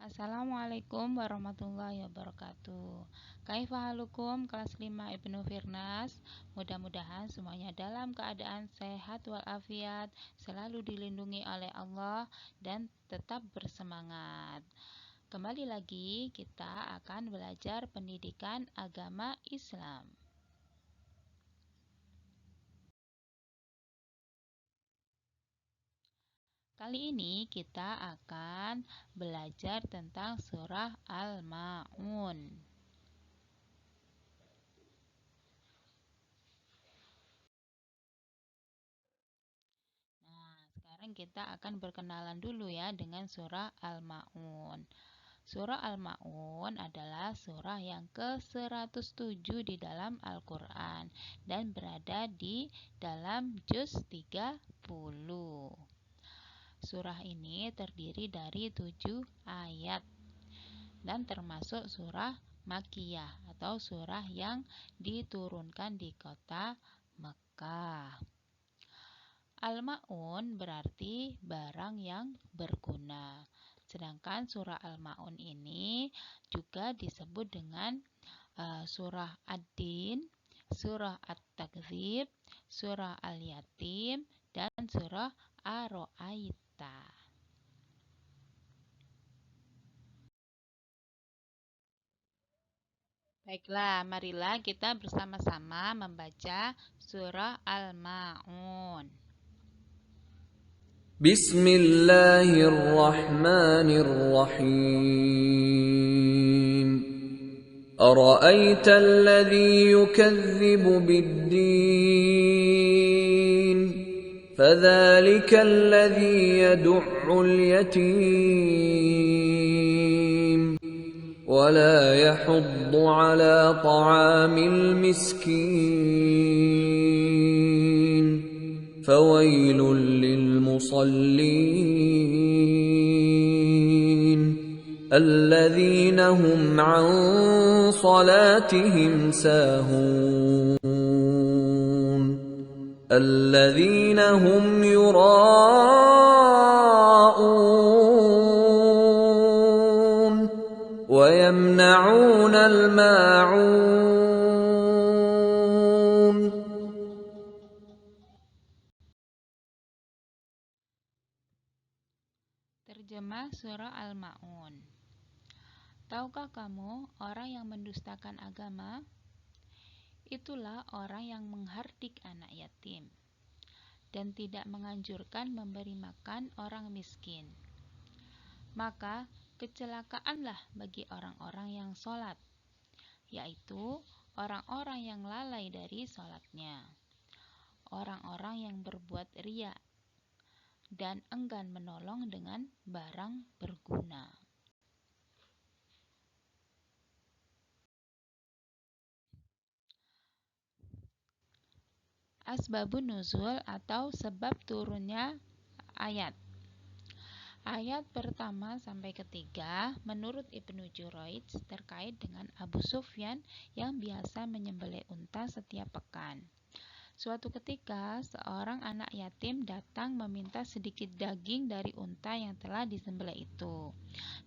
Assalamualaikum warahmatullahi wabarakatuh. Kaifa halukum kelas 5 Ibnu Firnas. Mudah-mudahan semuanya dalam keadaan sehat walafiat, selalu dilindungi oleh Allah dan tetap bersemangat. Kembali lagi kita akan belajar pendidikan agama Islam. Kali ini kita akan belajar tentang surah Al-Ma'un. Nah, sekarang kita akan berkenalan dulu ya dengan surah Al-Ma'un. Surah Al-Ma'un adalah surah yang ke-107 di dalam Al-Quran dan berada di dalam juz 30. Surah ini terdiri dari 7 ayat dan termasuk surah Makkiyah atau surah yang diturunkan di kota Mekah. Al-Ma'un berarti barang yang berguna. Sedangkan surah Al-Ma'un ini juga disebut dengan surah Ad-Din, surah At-Takdzib, surah Al-Yatim, dan surah Ar-Ra'aita. Baiklah, marilah kita bersama-sama membaca surah Al-Ma'un. بسم الله الرحمن الرحيم أرأيت الذي يكذب بالدين فذلك الذي يدع اليتيم ولا يحض على طعام المسكين فويل للمصلين الذين هم عن صلاتهم ساهون الذين هم يراءون ويمنعون الماعون. Terjemah surah Al-Ma'un. Tahukah kamu orang yang mendustakan agama? Itulah orang yang menghardik anak yatim dan tidak menganjurkan memberi makan orang miskin. Maka kecelakaanlah bagi orang-orang yang sholat, yaitu orang-orang yang lalai dari sholatnya, orang-orang yang berbuat riya dan enggan menolong dengan barang berguna. Asbabun nuzul atau sebab turunnya ayat. Ayat pertama sampai ketiga menurut Ibnu Jurayj terkait dengan Abu Sufyan yang biasa menyembelih unta setiap pekan. Suatu ketika seorang anak yatim datang meminta sedikit daging dari unta yang telah disembelih itu.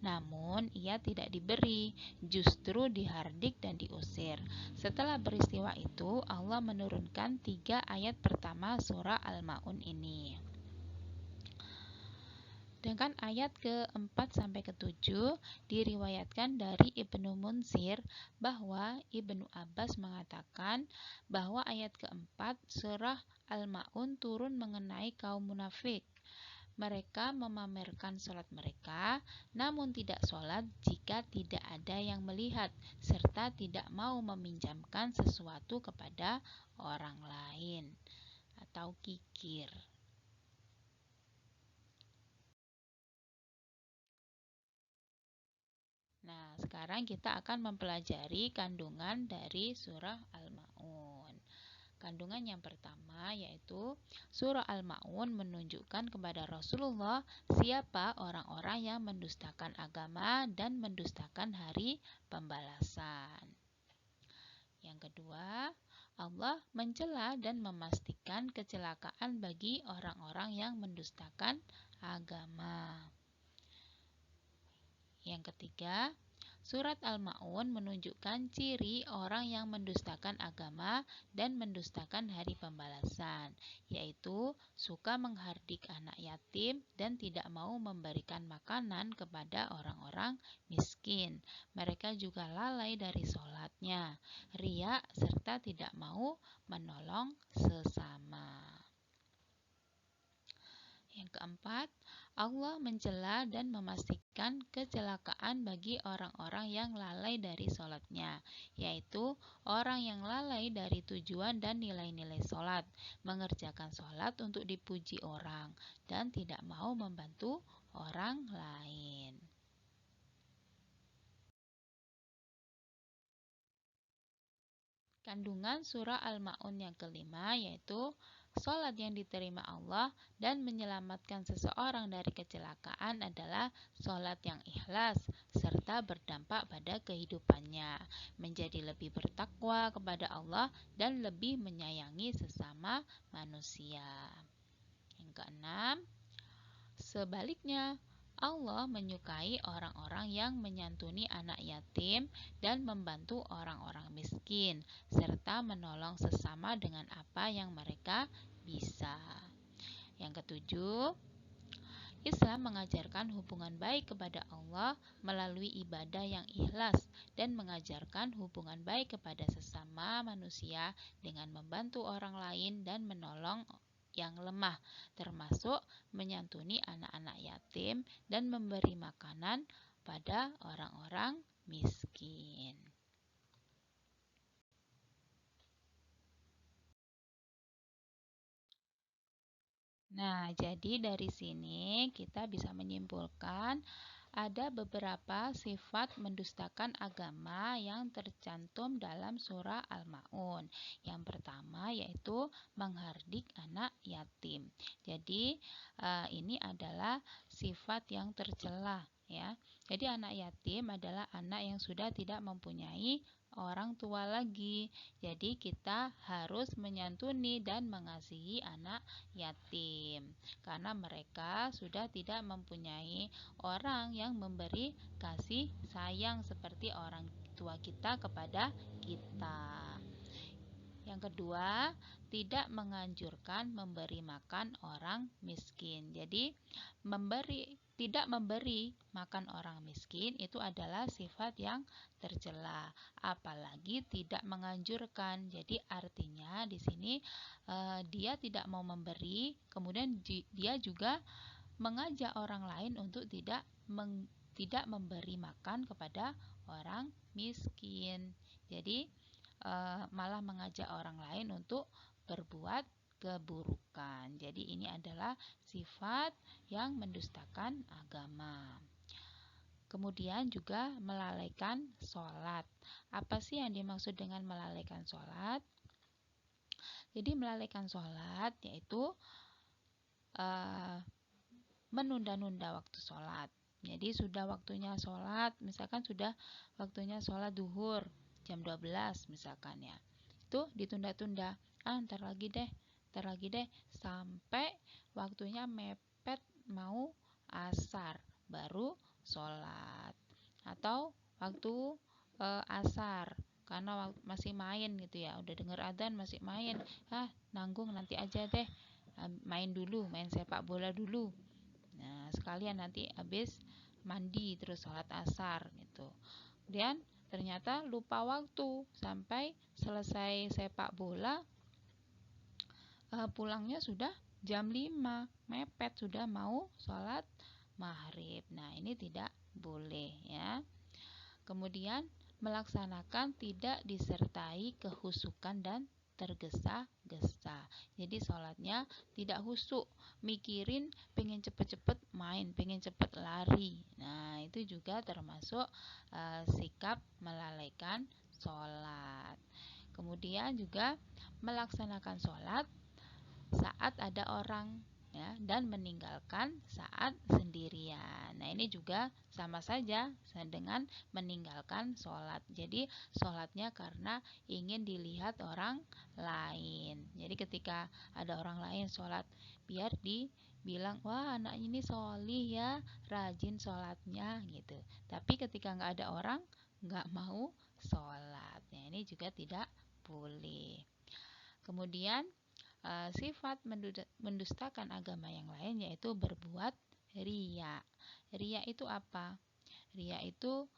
Namun ia tidak diberi, justru dihardik dan diusir. Setelah peristiwa itu Allah menurunkan 3 ayat pertama surah Al-Ma'un ini. Sedangkan ayat ke-4 sampai ke-7 diriwayatkan dari Ibnu Munsir bahwa Ibnu Abbas mengatakan bahwa ayat ke-4 surah Al-Ma'un turun mengenai kaum munafik. Mereka memamerkan sholat mereka, namun tidak sholat jika tidak ada yang melihat, serta tidak mau meminjamkan sesuatu kepada orang lain atau kikir. Nah, sekarang kita akan mempelajari kandungan dari surah Al-Ma'un. Kandungan yang pertama yaitu surah Al-Ma'un menunjukkan kepada Rasulullah siapa orang-orang yang mendustakan agama dan mendustakan hari pembalasan. Yang kedua, Allah mencela dan memastikan kecelakaan bagi orang-orang yang mendustakan agama. Yang ketiga, surat Al-Ma'un menunjukkan ciri orang yang mendustakan agama dan mendustakan hari pembalasan, yaitu suka menghardik anak yatim dan tidak mau memberikan makanan kepada orang-orang miskin. Mereka juga lalai dari sholatnya, riya, serta tidak mau menolong sesama. Yang keempat, Allah mencela dan memastikan kecelakaan bagi orang-orang yang lalai dari sholatnya, yaitu orang yang lalai dari tujuan dan nilai-nilai sholat, mengerjakan sholat untuk dipuji orang, dan tidak mau membantu orang lain. Kandungan surah Al-Ma'un yang kelima yaitu sholat yang diterima Allah dan menyelamatkan seseorang dari kecelakaan adalah sholat yang ikhlas serta berdampak pada kehidupannya, menjadi lebih bertakwa kepada Allah dan lebih menyayangi sesama manusia. Yang keenam, sebaliknya, Allah menyukai orang-orang yang menyantuni anak yatim dan membantu orang-orang miskin, serta menolong sesama dengan apa yang mereka bisa. Yang ketujuh, Islam mengajarkan hubungan baik kepada Allah melalui ibadah yang ikhlas dan mengajarkan hubungan baik kepada sesama manusia dengan membantu orang lain dan menolong yang lemah, termasuk menyantuni anak-anak yatim dan memberi makanan pada orang-orang miskin. Nah, jadi dari sini kita bisa menyimpulkan ada beberapa sifat mendustakan agama yang tercantum dalam surah Al-Ma'un. Yang pertama yaitu menghardik anak yatim. Jadi ini adalah sifat yang tercela ya. Jadi anak yatim adalah anak yang sudah tidak mempunyai orang tua lagi. Jadi kita harus menyantuni dan mengasihi anak yatim karena mereka sudah tidak mempunyai orang yang memberi kasih sayang seperti orang tua kita kepada kita. Yang kedua, tidak menganjurkan memberi makan orang miskin. Jadi, tidak memberi makan orang miskin itu adalah sifat yang tercela, apalagi tidak menganjurkan. Jadi, artinya di sini dia tidak mau memberi, kemudian dia juga mengajak orang lain untuk tidak memberi makan kepada orang miskin. Jadi malah mengajak orang lain untuk berbuat keburukan. Jadi ini adalah sifat yang mendustakan agama. Kemudian juga melalaikan sholat. Apa sih yang dimaksud dengan melalaikan sholat? Jadi melalaikan sholat yaitu menunda-nunda waktu sholat. Jadi sudah waktunya sholat, misalkan sudah waktunya sholat duhur jam 12 misalkan ya. Itu ditunda-tunda. Ntar lagi deh, sampai waktunya mepet mau asar baru sholat. Atau waktu asar karena masih main gitu ya, udah denger adzan masih main, nanggung nanti aja deh, main sepak bola dulu. Nah, sekalian nanti habis mandi terus sholat asar gitu. Kemudian ternyata lupa waktu sampai selesai sepak bola, pulangnya sudah jam 5, mepet sudah mau sholat maghrib. Nah, ini tidak boleh ya. Kemudian melaksanakan tidak disertai kehusukan dan tergesa-gesa. Jadi sholatnya tidak husuk, mikirin pengen cepet-cepet main, pengen cepet lari. Nah, itu juga termasuk sikap melalaikan sholat. Kemudian juga melaksanakan sholat saat ada orang ya, dan meninggalkan saat sendirian. Nah, ini juga sama saja dengan meninggalkan sholat. Jadi sholatnya karena ingin dilihat orang lain. Jadi ketika ada orang lain sholat, biar bilang, wah anak ini sholih ya, rajin sholatnya gitu. Tapi ketika nggak ada orang, nggak mau sholat. Nah, ini juga tidak boleh. Kemudian sifat mendustakan agama yang lain yaitu berbuat riya. Riya itu apa? Riya itu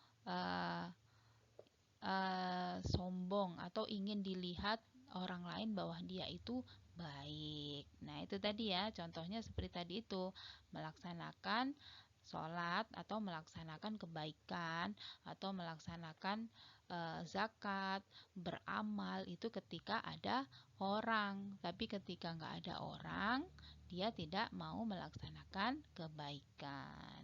sombong atau ingin dilihat orang lain bahwa dia itu baik. Nah, itu tadi ya, contohnya seperti tadi itu, melaksanakan sholat atau melaksanakan kebaikan atau melaksanakan zakat, beramal itu ketika ada orang. Tapi ketika nggak ada orang, dia tidak mau melaksanakan kebaikan.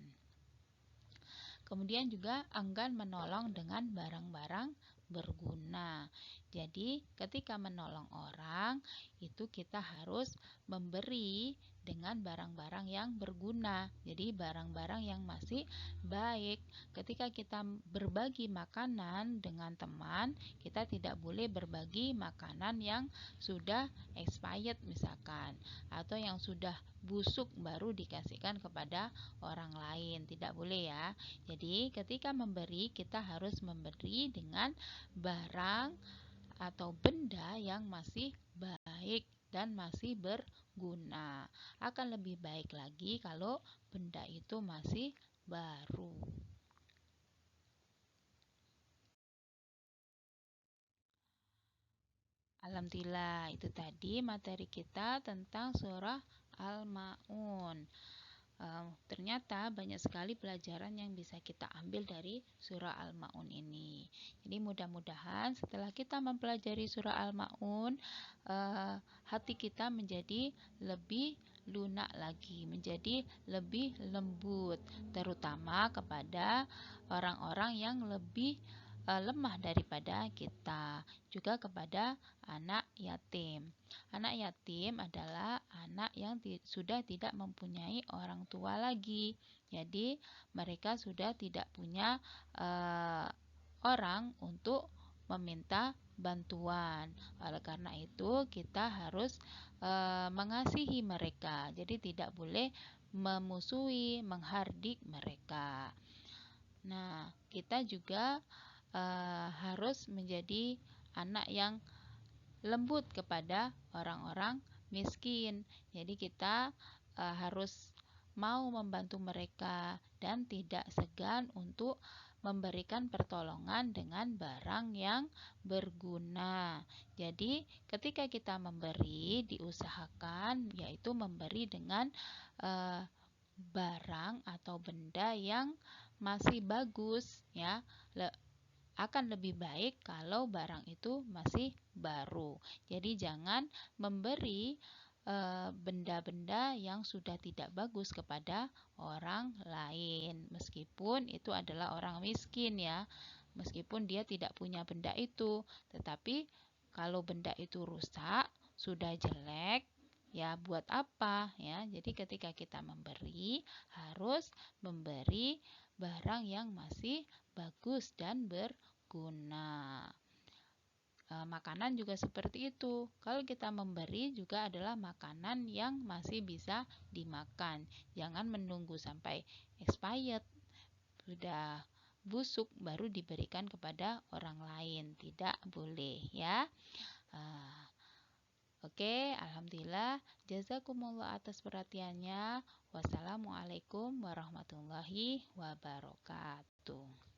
Kemudian juga enggan menolong dengan barang-barang berguna. Jadi, ketika menolong orang, itu kita harus memberi dengan barang-barang yang berguna. Jadi, barang-barang yang masih baik. Ketika kita berbagi makanan dengan teman, kita tidak boleh berbagi makanan yang sudah expired misalkan, atau yang sudah busuk baru dikasihkan kepada orang lain. Tidak boleh ya. Jadi, ketika memberi, kita harus memberi dengan barang atau benda yang masih baik dan masih berguna. Akan lebih baik lagi kalau benda itu masih baru. Alhamdulillah, itu tadi materi kita tentang surah Al-Ma'un. Ternyata banyak sekali pelajaran yang bisa kita ambil dari surah Al-Ma'un ini. Jadi mudah-mudahan setelah kita mempelajari surah Al-Ma'un, hati kita menjadi lebih lunak lagi, menjadi lebih lembut, terutama kepada orang-orang yang lebih lemah daripada kita, juga kepada anak yatim. Anak yatim adalah anak yang sudah tidak mempunyai orang tua lagi. Jadi mereka sudah tidak punya orang untuk meminta bantuan. Oleh karena itu kita harus mengasihi mereka. Jadi tidak boleh memusuhi, menghardik mereka. Nah, kita juga harus menjadi anak yang lembut kepada orang-orang miskin. Jadi kita harus mau membantu mereka dan tidak segan untuk memberikan pertolongan dengan barang yang berguna. Jadi ketika kita memberi, diusahakan yaitu memberi dengan barang atau benda yang masih bagus ya. Akan lebih baik kalau barang itu masih baru. Jadi jangan memberi benda-benda yang sudah tidak bagus kepada orang lain, meskipun itu adalah orang miskin ya, meskipun dia tidak punya benda itu. Tetapi kalau benda itu rusak, sudah jelek, ya buat apa ya. Jadi ketika kita memberi, harus memberi barang yang masih bagus dan berguna. Makanan juga seperti itu. Kalau kita memberi juga adalah makanan yang masih bisa dimakan. Jangan menunggu sampai expired, sudah busuk baru diberikan kepada orang lain. Tidak boleh ya. Oke, alhamdulillah. Jazakumullah atas perhatiannya. Wassalamualaikum warahmatullahi wabarakatuh.